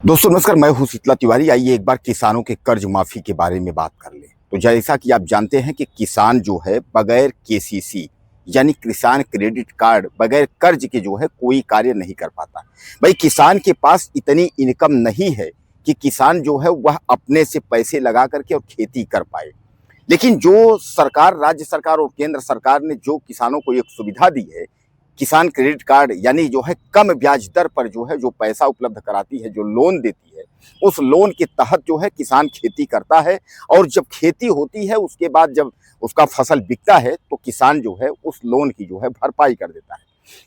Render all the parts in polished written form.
दोस्तों नमस्कार, मैं हूं शीतला तिवारी। आइए एक बार किसानों के कर्ज माफी के बारे में बात कर लें। तो जैसा कि आप जानते हैं कि किसान जो है बगैर केसीसी यानी किसान क्रेडिट कार्ड, बगैर कर्ज के जो है कोई कार्य नहीं कर पाता। भाई किसान के पास इतनी इनकम नहीं है कि किसान जो है वह अपने से पैसे लगा करके और खेती कर पाए। लेकिन जो सरकार, राज्य सरकार और केंद्र सरकार ने जो किसानों को एक सुविधा दी है, किसान क्रेडिट कार्ड यानी जो है कम ब्याज दर पर जो है जो पैसा उपलब्ध कराती है, जो लोन देती है, उस लोन के तहत जो है किसान खेती करता है। और जब खेती होती है उसके बाद जब उसका फसल बिकता है तो किसान जो है उस लोन की जो है भरपाई कर देता है।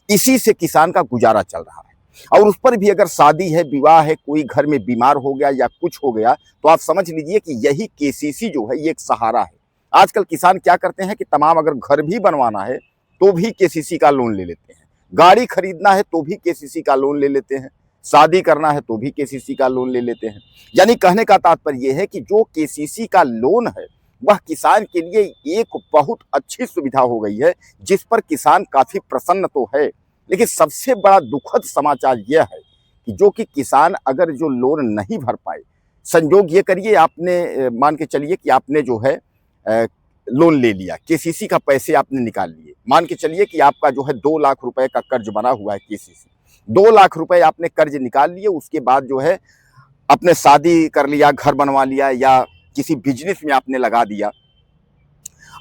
इसी से किसान का गुजारा चल रहा है। और उस पर भी अगर शादी है, विवाह है, कोई घर में बीमार हो गया या कुछ हो गया तो आप समझ लीजिए कि यही केसीसी जो है ये एक सहारा है। आजकल किसान क्या करते हैं कि तमाम अगर घर भी बनवाना है तो भी केसीसी का लोन ले लेते हैं, गाड़ी खरीदना है तो भी केसीसी का लोन ले लेते हैं, शादी करना है तो भी केसीसी का लोन ले लेते हैं। यानी कहने का तात्पर्य यह है कि जो केसीसी का लोन है वह किसान के लिए एक बहुत अच्छी सुविधा हो गई है, जिस पर किसान काफी प्रसन्न तो है। लेकिन सबसे बड़ा दुखद समाचार यह है कि जो कि किसान अगर जो लोन नहीं भर पाए, संयोग ये करिए आपने मान के चलिए कि आपने जो है लोन ले लिया, केसीसी का पैसे आपने निकाल लिए, मान के चलिए कि आपका जो है 2 लाख रुपए का कर्ज बना हुआ है केसीसी। 2 लाख रुपए आपने कर्ज निकाल लिए, उसके बाद जो है अपने शादी कर लिया, घर बनवा लिया या किसी बिजनेस में आपने लगा दिया।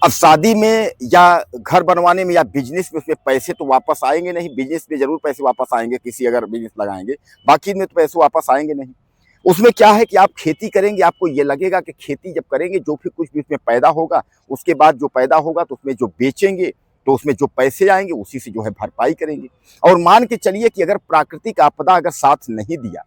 अब शादी में या घर बनवाने में या बिजनेस में उसमें पैसे तो वापस आएंगे नहीं, बिजनेस में जरूर पैसे वापस आएंगे, किसी अगर बिजनेस लगाएंगे, बाकी में तो पैसे वापस आएंगे नहीं। उसमें क्या है कि आप खेती करेंगे, आपको ये लगेगा कि खेती जब करेंगे जो भी कुछ भी उसमें पैदा होगा, उसके बाद जो पैदा होगा तो उसमें जो बेचेंगे तो उसमें जो पैसे आएंगे उसी से जो है भरपाई करेंगे। और मान के चलिए कि अगर प्राकृतिक आपदा अगर साथ नहीं दिया,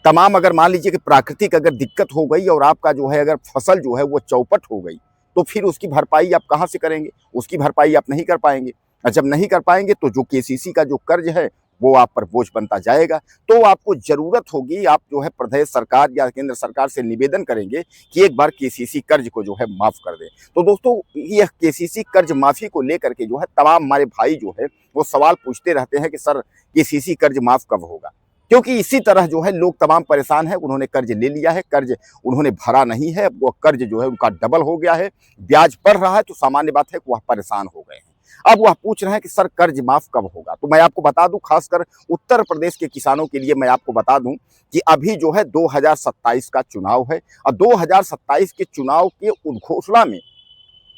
तमाम अगर मान लीजिए कि प्राकृतिक अगर दिक्कत हो गई और आपका जो है अगर फसल जो है वो चौपट हो गई, तो फिर उसकी भरपाई आप कहाँ से करेंगे? उसकी भरपाई आप नहीं कर पाएंगे। और जब नहीं कर पाएंगे तो जो केसीसी का जो कर्ज है वो आप पर बोझ बनता जाएगा। तो आपको जरूरत होगी, आप जो है प्रदेश सरकार या केंद्र सरकार से निवेदन करेंगे कि एक बार केसीसी कर्ज को जो है माफ कर दें। तो दोस्तों यह केसीसी कर्ज माफी को लेकर के जो है तमाम हमारे भाई जो है वो सवाल पूछते रहते हैं कि सर केसीसी कर्ज माफ कब होगा? क्योंकि इसी तरह जो है लोग तमाम परेशान है, उन्होंने कर्ज ले लिया है, कर्ज उन्होंने भरा नहीं है, वो कर्ज जो है उनका डबल हो गया है, ब्याज बढ़ रहा है, तो सामान्य बात है कि वह परेशान हो गए हैं। अब वह पूछ रहे हैं कि सर कर्ज माफ कब होगा? तो मैं आपको बता दूं, खासकर उत्तर प्रदेश के किसानों के लिए मैं आपको बता दूं कि अभी जो है 2027 का चुनाव है और 2027 के चुनाव के उद्घोषणा में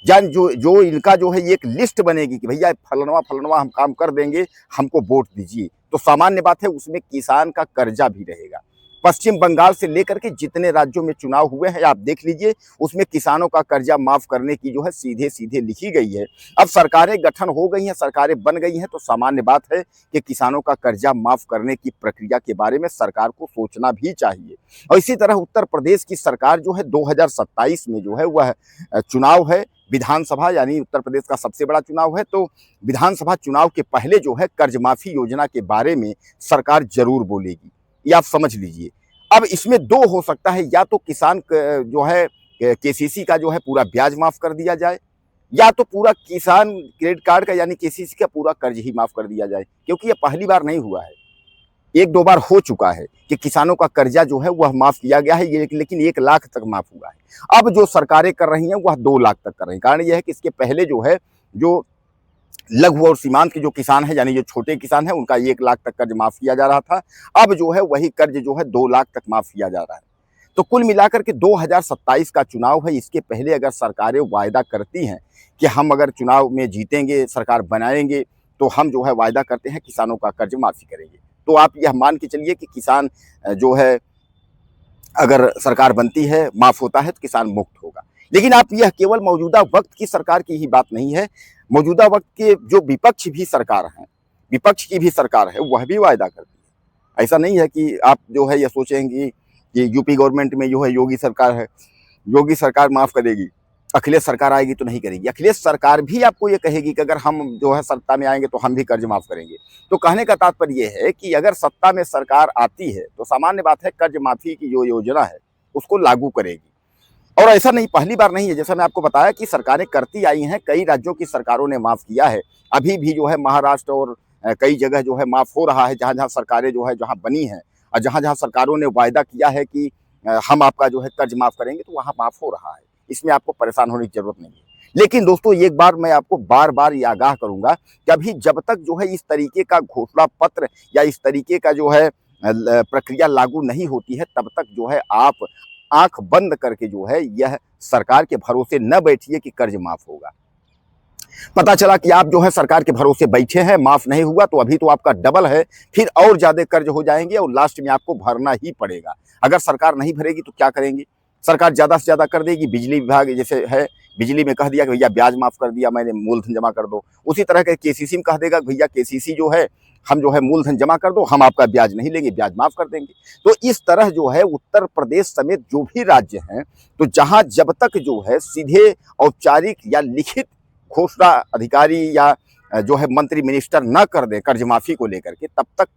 जान जो जो इनका जो है एक लिस्ट बनेगी कि भैया फलनवा फलनवा हम काम कर देंगे, हमको वोट दीजिए, तो सामान्य बात है उसमें किसान का कर्जा भी रहेगा। पश्चिम बंगाल से लेकर के जितने राज्यों में चुनाव हुए हैं आप देख लीजिए, उसमें किसानों का कर्जा माफ करने की जो है सीधे सीधे लिखी गई है। अब सरकारें गठन हो गई हैं, सरकारें बन गई हैं, तो सामान्य बात है कि किसानों का कर्जा माफ करने की प्रक्रिया के बारे में सरकार को सोचना भी चाहिए। और इसी तरह उत्तर प्रदेश की सरकार जो है 2027 में जो है वह चुनाव है, विधानसभा यानी उत्तर प्रदेश का सबसे बड़ा चुनाव है। तो विधानसभा चुनाव के पहले जो है कर्ज माफी योजना के बारे में सरकार जरूर बोलेगी, ये आप समझ लीजिए। अब इसमें दो हो सकता है, या तो किसान जो है केसीसी का जो है पूरा ब्याज माफ कर दिया जाए, या तो पूरा किसान क्रेडिट कार्ड का यानी केसीसी का पूरा कर्ज ही माफ कर दिया जाए। क्योंकि ये पहली बार नहीं हुआ है, एक दो बार हो चुका है कि किसानों का कर्जा जो है वह माफ किया गया है, ये लेकिन 1 लाख तक माफ हुआ है। अब जो सरकारें कर रही हैं वह 2 लाख तक कर रही हैं। कारण यह है कि इसके पहले जो है जो लघु और सीमांत के जो किसान है यानी जो छोटे किसान है उनका 1 लाख तक कर्ज माफ किया जा रहा था, अब जो है वही कर्ज जो है 2 लाख तक माफ किया जा रहा है। तो कुल मिलाकर के 2027 का चुनाव है, इसके पहले अगर सरकारें वायदा करती हैं कि हम अगर चुनाव में जीतेंगे, सरकार बनाएंगे, तो हम जो है वायदा करते हैं किसानों का कर्ज माफी करेंगे। तो आप यह मान के चलिए कि किसान जो है अगर सरकार बनती है, माफ होता है, तो किसान मुक्त होगा। लेकिन आप यह केवल मौजूदा वक्त की सरकार की ही बात नहीं है, मौजूदा वक्त के जो विपक्ष भी सरकार हैं, विपक्ष की भी सरकार है, वह भी वायदा करती है। ऐसा नहीं है कि आप जो है यह सोचेंगे कि यूपी गवर्नमेंट में जो है योगी सरकार है, योगी सरकार माफ करेगी, अखिलेश सरकार आएगी तो नहीं करेगी। अखिलेश सरकार भी आपको ये कहेगी कि अगर हम जो है सत्ता में आएंगे तो हम भी कर्ज माफ करेंगे। तो कहने का तात्पर्य ये है कि अगर सत्ता में सरकार आती है तो सामान्य बात है कर्ज माफी की जो योजना है उसको लागू करेगी। और ऐसा नहीं, पहली बार नहीं है, जैसा मैं आपको बताया कि सरकारें करती आई हैं, कई राज्यों की सरकारों ने माफ किया है। अभी भी जो है महाराष्ट्र और कई जगह जो है माफ हो रहा है, जहाँ जहाँ सरकारें जो है जहाँ बनी हैं। और जहाँ जहाँ सरकारों ने वायदा किया है कि हम आपका जो है कर्ज माफ करेंगे, तो वहाँ माफ हो रहा है। इसमें आपको परेशान होने की जरूरत नहीं है। लेकिन दोस्तों, एक बार मैं आपको बार बार ये आगाह करूंगा कि अभी जब तक जो है इस तरीके का घोषणा पत्र या इस तरीके का जो है प्रक्रिया लागू नहीं होती है, तब तक जो है आप आंख बंद करके जो है यह सरकार के भरोसे न बैठिए कि कर्ज माफ होगा। पता चला कि आप जो है सरकार के भरोसे बैठे हैं, माफ नहीं हुआ, तो अभी तो आपका डबल है, फिर और ज्यादा कर्ज हो जाएंगे और लास्ट में आपको भरना ही पड़ेगा। अगर सरकार नहीं भरेगी तो क्या करेंगे? सरकार ज्यादा से ज्यादा कर देगी। बिजली विभाग जैसे है, बिजली में कह दिया कि भैया ब्याज माफ कर दिया मैंने, मूलधन जमा कर दो। उसी तरह के केसीसी में कह देगा भैया केसीसी जो है हम जो है मूलधन जमा कर दो, हम आपका ब्याज नहीं लेंगे, ब्याज माफ कर देंगे। तो इस तरह जो है उत्तर प्रदेश समेत जो भी राज्य हैं, तो जहां जब तक जो है सीधे औपचारिक या लिखित घोषणा अधिकारी या जो है मंत्री मिनिस्टर न कर दे कर्ज माफी को लेकर के, तब तक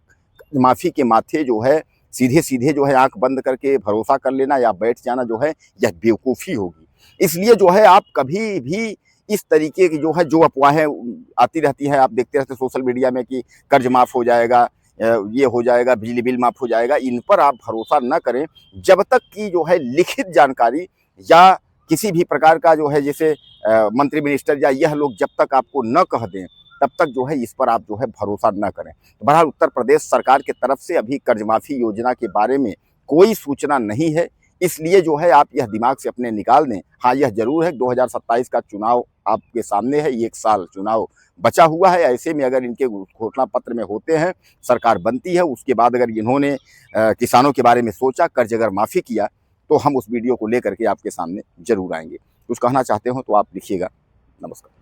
माफी के माथे जो है सीधे सीधे जो है आंख बंद करके भरोसा कर लेना या बैठ जाना जो है यह बेवकूफ़ी होगी। इसलिए जो है आप कभी भी इस तरीके की जो है जो अफवाहें आती रहती हैं, आप देखते रहते सोशल मीडिया में कि कर्ज माफ हो जाएगा, ये हो जाएगा, बिजली बिल माफ हो जाएगा, इन पर आप भरोसा न करें जब तक कि जो है लिखित जानकारी या किसी भी प्रकार का जो है जैसे मंत्री मिनिस्टर या यह लोग जब तक आपको न कह दें, तब तक जो है इस पर आप जो है भरोसा न करें। तो बहरहाल उत्तर प्रदेश सरकार की तरफ से अभी कर्ज माफी योजना के बारे में कोई सूचना नहीं है, इसलिए जो है आप यह दिमाग से अपने निकाल दें। हाँ, यह जरूर है 2027 का चुनाव आपके सामने है, 1 साल चुनाव बचा हुआ है। ऐसे में अगर इनके घोषणा पत्र में होते हैं, सरकार बनती है, उसके बाद अगर इन्होंने किसानों के बारे में सोचा, कर्ज अगर माफ़ी किया, तो हम उस वीडियो को लेकर के आपके सामने जरूर आएंगे। कुछ कहना चाहते हो तो आप लिखिएगा। नमस्कार।